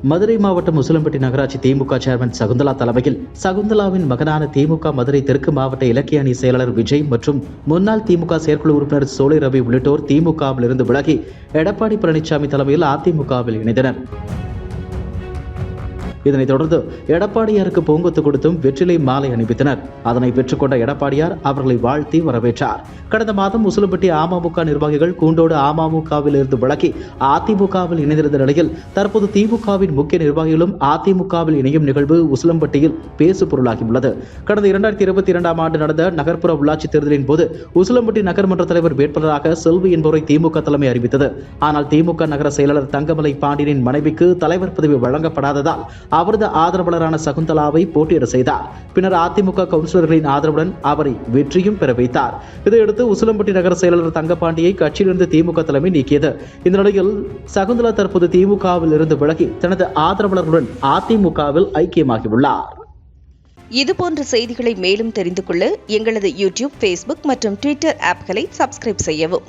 மதுரை மாவட்டம் உசிலம்பட்டி நகராட்சி திமுக சேர்மன் சகுந்தலா தலைமையில் சகுந்தலாவின் மகனான திமுக மதுரை தெற்கு மாவட்ட இலக்கிய அணி செயலாளர் விஜய் மற்றும் முன்னாள் திமுக செயற்குழு உறுப்பினர் சோலை ரவி உள்ளிட்டோர் திமுகவில் இருந்து விலகி எடப்பாடி பழனிசாமி தலைமையில் அதிமுகவில் இணைந்தனர். இதனைத் தொடர்ந்து எடப்பாடியாருக்கு பூங்கொத்து கொடுத்தும் வெற்றிலை மாலை அணிவித்தனர். அதனை பெற்றுக்கொண்ட எடப்பாடியார் அவர்களை வாழ்த்தி வரவேற்றார். கடந்த மாதம் உசிலம்பட்டி அமமுக நிர்வாகிகள் கூண்டோடு அமமுகவில் இருந்து விலகி அதிமுகவில் இணைந்திருந்த நிலையில் தற்போது திமுகவின் முக்கிய நிர்வாகிகளும் அதிமுகவில் இணையும் நிகழ்வு உசிலம்பட்டியில் பேசு பொருளாகியுள்ளது. கடந்த 2022 ஆண்டு நடந்த நகர்ப்புற உள்ளாட்சி தேர்தலின் போது உசிலம்பட்டி நகர்மன்ற தலைவர் வேட்பாளராக செல்வி என்பவரை திமுக தலைமை அறிவித்தது. ஆனால் திமுக நகர செயலாளர் தங்கமலை பாண்டியனின் மனைவிக்கு தலைவர் பதவி வழங்கப்படாததால் அவரது ஆதரவாளரான சகுந்தலாவை போட்டியிட செய்தார். பின்னர் அதிமுக கவுன்சிலர்களின் ஆதரவுடன் அவரை வெற்றியும் பெற வைத்தார். இதையடுத்து உசிலம்பட்டி நகர செயலாளர் தங்கப்பாண்டியை கட்சியிலிருந்து திமுக தலைமை நீக்கியது. இந்த நிலையில் சகுந்தலா தற்போது திமுகவில் இருந்து விலகி தனது ஆதரவாளர்களுடன் அதிமுகவில் ஐக்கியமாகியுள்ளார். இதுபோன்ற செய்திகளை மேலும் தெரிந்து கொள்ள எங்களது யூடியூப், ஃபேஸ்புக் மற்றும் ட்விட்டர் ஆப்களை சப்ஸ்கிரைப் செய்யவும்.